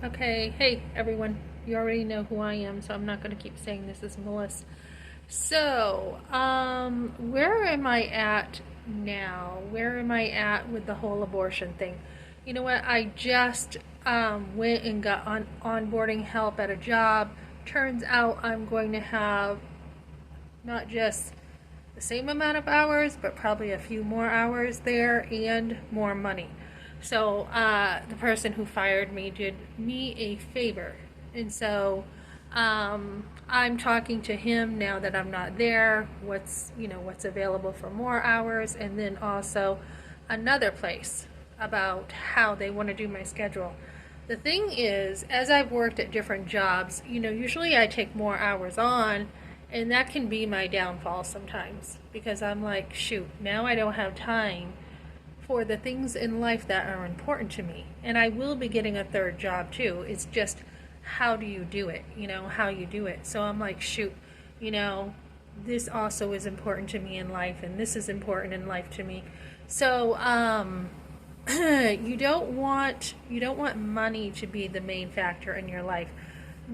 Okay, hey everyone. You already know who I am, so I'm not going to keep saying this is Melissa. So, where am I at now? Where am I at with the whole abortion thing? You know what? I just went and got onboarding help at a job. Turns out I'm going to have not just the same amount of hours, but probably a few more hours there and more money. So the person who fired me did me a favor. And so I'm talking to him now that I'm not there, what's available for more hours, and then also another place about how they want to do my schedule. The thing is, as I've worked at different jobs, usually I take more hours on, and that can be my downfall sometimes because I'm like, shoot, now I don't have time for the things in life that are important to me. And I will be getting a third job too. It's just how do you do it, how you do it. So I'm like, shoot, you know, this also is important to me in life, and this is important in life to me. So, you don't want money to be the main factor in your life.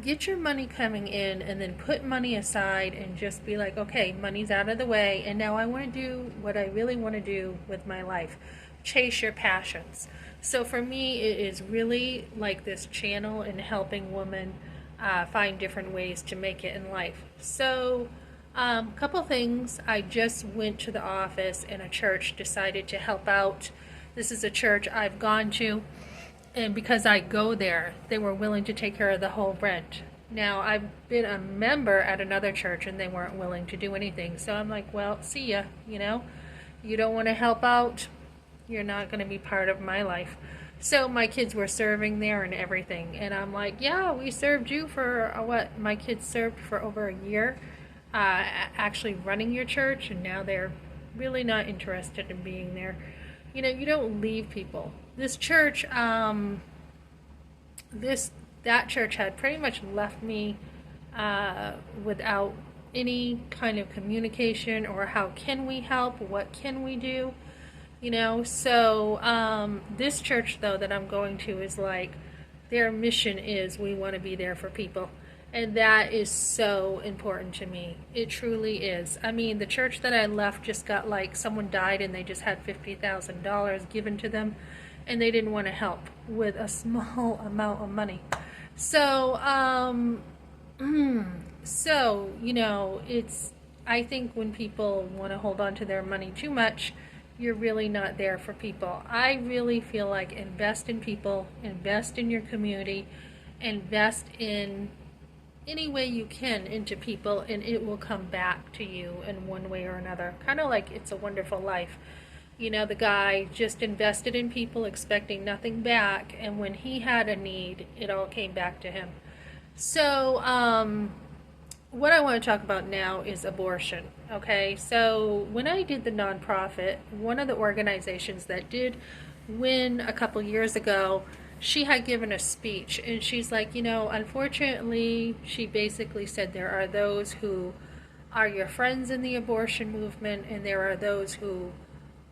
Get your money coming in and then put money aside and just be like, okay, money's out of the way, and now I want to do what I really want to do with my life. Chase your passions. So for me, it is really like this channel in helping women find different ways to make it in life. So couple things. I just went to the office, and a church decided to help out. This is a church I've gone to, and because I go there, they were willing to take care of the whole rent. Now, I've been a member at another church, and they weren't willing to do anything. So I'm like, well, see ya, You don't want to help out, you're not going to be part of my life. So my kids were serving there and everything. And I'm like, yeah, we served you for what? My kids served for over a year, actually running your church, and now they're really not interested in being there. You don't leave people. This church, that church had pretty much left me without any kind of communication or how can we help, what can we do, So this church though that I'm going to is like their mission is we want to be there for people. And that is so important to me. It truly is. I mean, the church that I left just got like someone died and they just had $50,000 given to them, and they didn't want to help with a small amount of money. So, it's, I think when people want to hold on to their money too much, you're really not there for people. I really feel like invest in people, invest in your community, invest in any way you can into people, and it will come back to you in one way or another. Kind of like It's a Wonderful Life. The guy just invested in people expecting nothing back, and when he had a need, it all came back to him. So, what I want to talk about now is abortion. Okay, so when I did the nonprofit, one of the organizations that did win a couple years ago, she had given a speech, and she's like, unfortunately, she basically said there are those who are your friends in the abortion movement, and there are those who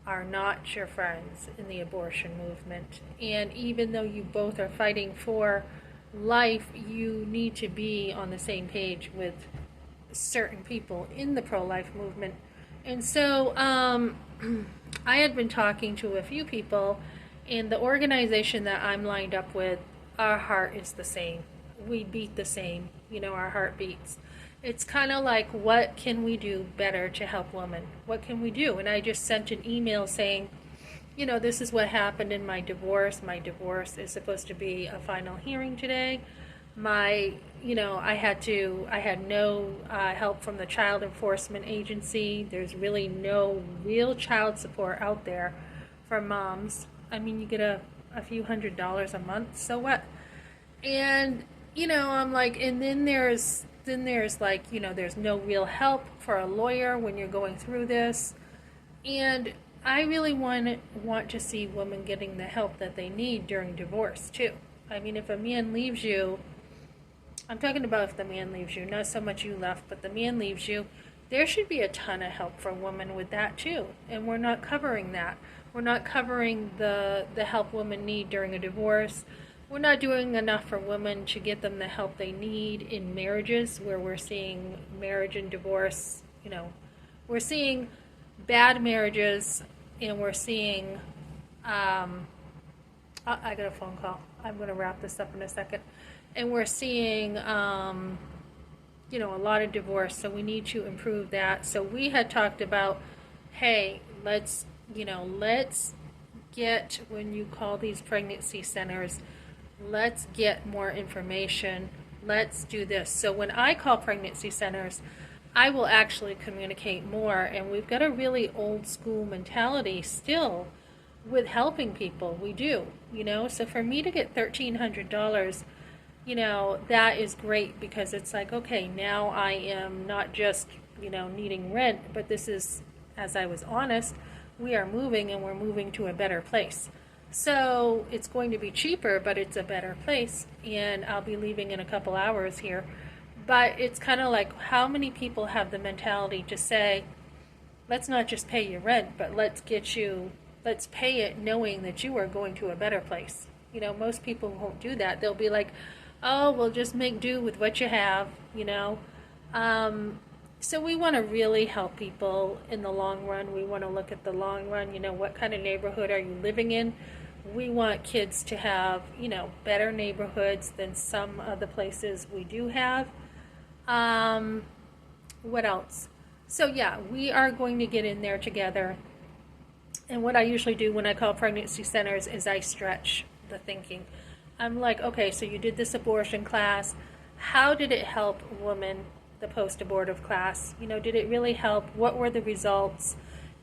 are not your friends in the abortion movement. And even though you both are fighting for life, you need to be on the same page with certain people in the pro-life movement. And so I had been talking to a few people, and the organization that I'm lined up with, our heart is the same. We beat the same, our heart beats. It's kind of like, what can we do better to help women? What can we do? And I just sent an email saying, this is what happened in my divorce. My divorce is supposed to be a final hearing today. I had no help from the Child Enforcement Agency. There's really no real child support out there for moms. I mean, you get a few $100s a month, so what? And, I'm like, and then there's like, there's no real help for a lawyer when you're going through this. And I really want to see women getting the help that they need during divorce, too. I mean, if a man leaves you, I'm talking about if the man leaves you, not so much you left, but the man leaves you, there should be a ton of help for women with that, too. And we're not covering that. We're not covering the help women need during a divorce, we're not doing enough for women to get them the help they need in marriages, where we're seeing marriage and divorce, we're seeing bad marriages, and we're seeing, I got a phone call. I'm going to wrap this up in a second. And we're seeing, a lot of divorce, so we need to improve that. So we had talked about, hey, let's get, when you call these pregnancy centers, let's get more information. Let's do this. So when I call pregnancy centers, I will actually communicate more. And we've got a really old school mentality still with helping people. We do, So for me to get $1,300, that is great, because it's like, okay, now I am not just, needing rent, but this is, as I was honest, we are moving, and we're moving to a better place. So it's going to be cheaper, but it's a better place, and I'll be leaving in a couple hours here. But it's kind of like, how many people have the mentality to say, let's not just pay your rent, but let's pay it knowing that you are going to a better place. Most people won't do that. They'll be like, oh, we'll just make do with what you have, So we want to really help people in the long run. We want to look at the long run. What kind of neighborhood are you living in? We want kids to have, better neighborhoods than some of the places we do have. What else? So yeah, we are going to get in there together. And what I usually do when I call pregnancy centers is I stretch the thinking. I'm like, okay, so you did this abortion class. How did it help women, the post-abortive class? Did it really help? What were the results?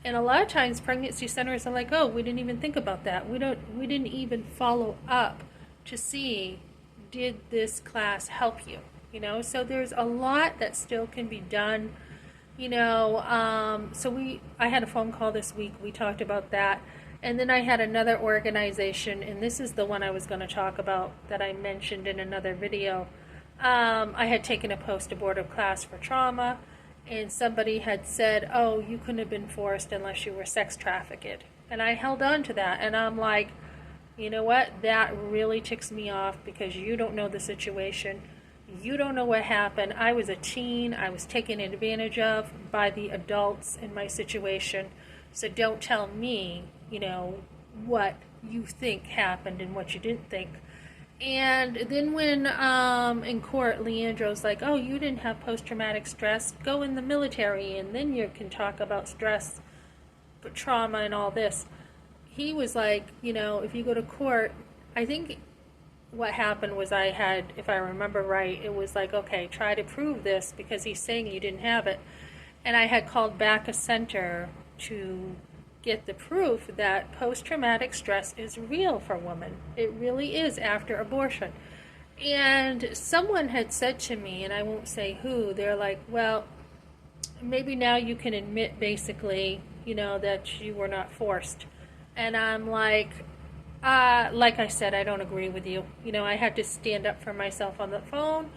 And a lot of times pregnancy centers are like, oh, we didn't even think about that. We didn't even follow up to see, did this class help you? So there's a lot that still can be done. I had a phone call this week. We talked about that. And then I had another organization, and this is the one I was going to talk about that I mentioned in another video. I had taken a post-abortive class for trauma, and somebody had said, oh, you couldn't have been forced unless you were sex trafficked. And I held on to that, and I'm like, you know what? That really ticks me off, because you don't know the situation. You don't know what happened. I was a teen. I was taken advantage of by the adults in my situation. So don't tell me, what you think happened and what you didn't think. And then when in court, Leandro's like, oh, you didn't have post-traumatic stress. Go in the military, and then you can talk about stress, trauma, and all this. He was like, if you go to court, I think what happened was I had, if I remember right, it was like, okay, try to prove this, because he's saying you didn't have it. And I had called back a center to get the proof that post-traumatic stress is real for women. It really is after abortion. And someone had said to me, and I won't say who, they're like, well, maybe now you can admit basically, that you were not forced. And I'm like I said, I don't agree with you. I had to stand up for myself on the phone.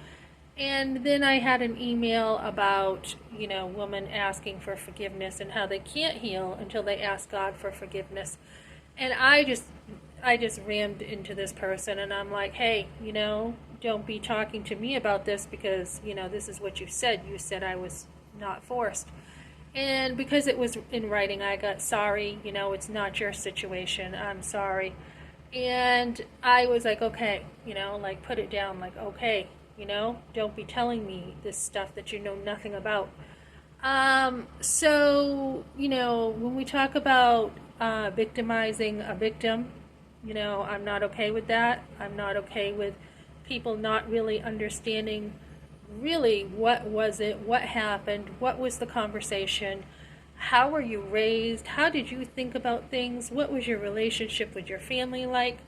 And then I had an email about, women asking for forgiveness and how they can't heal until they ask God for forgiveness. And I just rammed into this person, and I'm like, hey, don't be talking to me about this, because, this is what you said. You said I was not forced. And because it was in writing, I got, sorry, it's not your situation. I'm sorry. And I was like, okay, put it down, okay. Don't be telling me this stuff that you know nothing about. So, when we talk about victimizing a victim, I'm not okay with that. I'm not okay with people not really understanding really what was it, what happened, what was the conversation, how were you raised, how did you think about things, what was your relationship with your family like.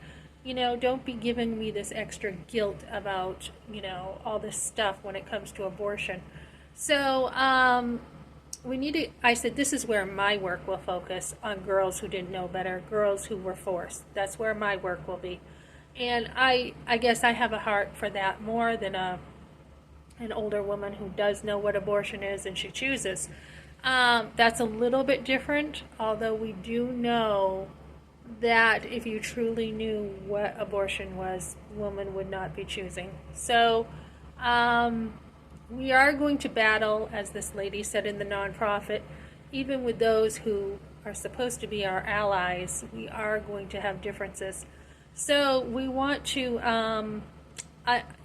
Don't be giving me this extra guilt about, all this stuff when it comes to abortion. So, I said, this is where my work will focus on girls who didn't know better, girls who were forced. That's where my work will be. And I guess I have a heart for that more than an older woman who does know what abortion is and she chooses. That's a little bit different, although we do know that if you truly knew what abortion was, women would not be choosing. So, we are going to battle, as this lady said in the nonprofit, even with those who are supposed to be our allies, we are going to have differences. So we want to,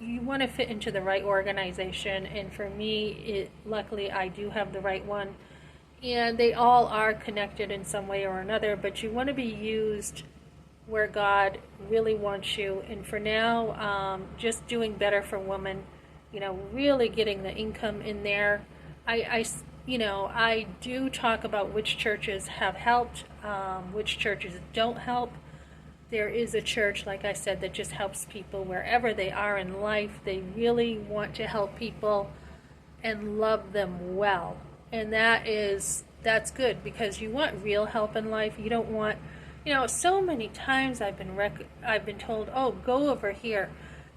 you want to fit into the right organization, and for me, luckily I do have the right one, and they all are connected in some way or another, but you want to be used where God really wants you. And for now, just doing better for women, really getting the income in there. I do talk about which churches have helped, which churches don't help. There is a church, like I said, that just helps people wherever they are in life. They really want to help people and love them well. And that's good, because you want real help in life. You don't want, so many times I've been told, "Oh, go over here."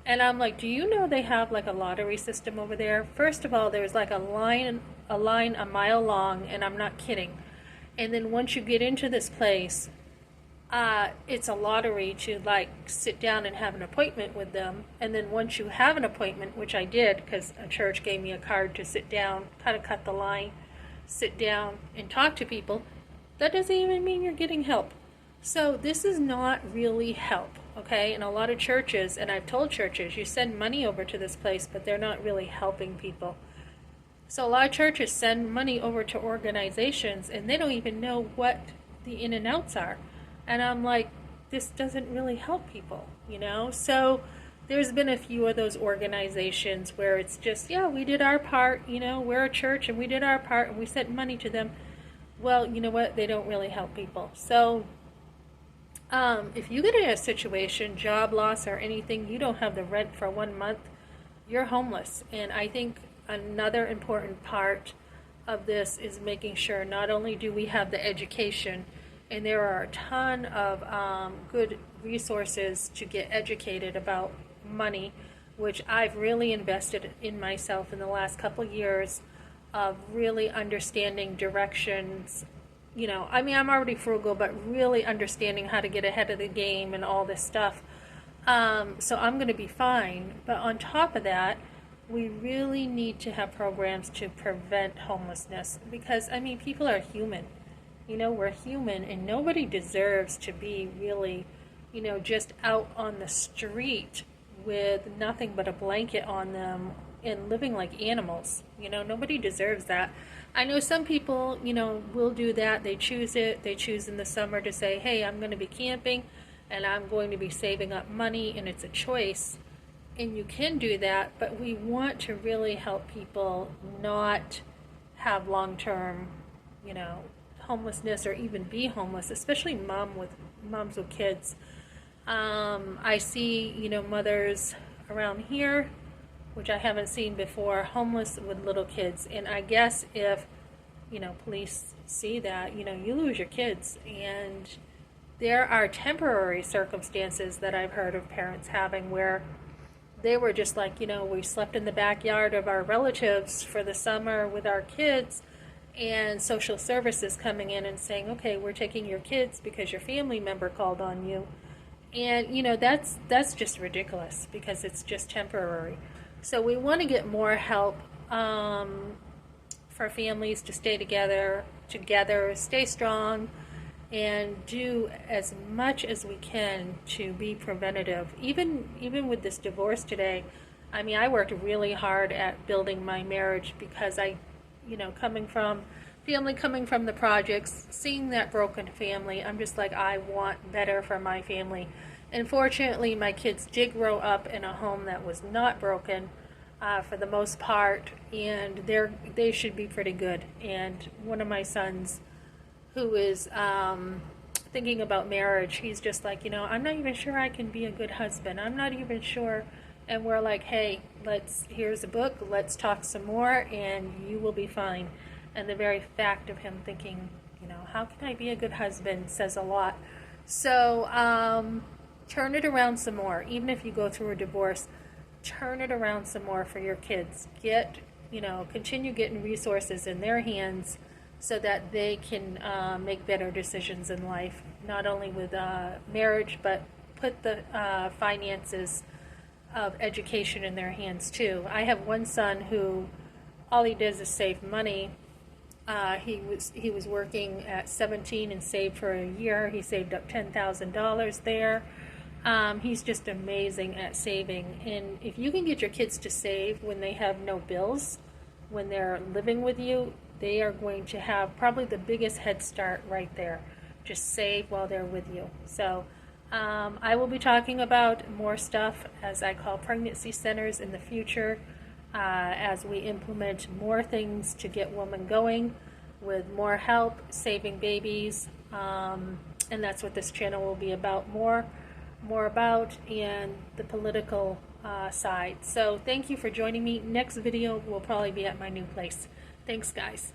And I'm like, "Do you know they have like a lottery system over there?" First of all, there's like a line a mile long, and I'm not kidding. And then once you get into this place, it's a lottery to like sit down and have an appointment with them. And then once you have an appointment, which I did because a church gave me a card to sit down, kind of cut the line, sit down and talk to people, that doesn't even mean you're getting help. So this is not really help, okay? In a lot of churches, and I've told churches, you send money over to this place, but they're not really helping people. So a lot of churches send money over to organizations, and they don't even know what the in and outs are. And I'm like, this doesn't really help people, So there's been a few of those organizations where it's just, yeah, we did our part, we're a church and we did our part and we sent money to them. Well, you know what? They don't really help people. So if you get in a situation, job loss or anything, you don't have the rent for 1 month, you're homeless. And I think another important part of this is making sure not only do we have the education, and there are a ton of good resources to get educated about money, which I've really invested in myself in the last couple of years, of really understanding directions. I'm already frugal, but really understanding how to get ahead of the game and all this stuff. So I'm going to be fine. But on top of that, we really need to have programs to prevent homelessness, because, people are human. We're human, and nobody deserves to be really, just out on the street with nothing but a blanket on them and living like animals. Nobody deserves that. I know some people, will do that. They choose it. They choose in the summer to say, hey, I'm going to be camping and I'm going to be saving up money, and it's a choice. And you can do that, but we want to really help people not have long-term, homelessness, or even be homeless, especially moms with kids. I see, mothers around here, which I haven't seen before, homeless with little kids. And I guess if, police see that, you lose your kids. And there are temporary circumstances that I've heard of parents having where they were just like, we slept in the backyard of our relatives for the summer with our kids, and social services coming in and saying, okay, we're taking your kids because your family member called on you. And that's just ridiculous, because it's just temporary. So we want to get more help for families to stay together, stay strong, and do as much as we can to be preventative. Even with this divorce today, I worked really hard at building my marriage, because coming from the projects, seeing that broken family, I'm just like, I want better for my family. And fortunately, my kids did grow up in a home that was not broken for the most part, and they should be pretty good. And one of my sons, who is thinking about marriage, he's just like, I'm not even sure I can be a good husband. I'm not even sure. And we're like, hey, here's a book, let's talk some more, and you will be fine. And the very fact of him thinking, how can I be a good husband, says a lot. So turn it around some more. Even if you go through a divorce, turn it around some more for your kids. Continue getting resources in their hands so that they can make better decisions in life. not only with marriage, but put the finances of education in their hands too. I have one son who all he does is save money. He was working at 17 and saved for a year. He saved up $10,000 there. He's just amazing at saving. And if you can get your kids to save when they have no bills, when they're living with you, they are going to have probably the biggest head start right there. Just save while they're with you. So I will be talking about more stuff, as I call pregnancy centers, in the future, as we implement more things to get women going with more help, saving babies, and that's what this channel will be about more about, and the political side. So thank you for joining me. Next video will probably be at my new place. Thanks, guys.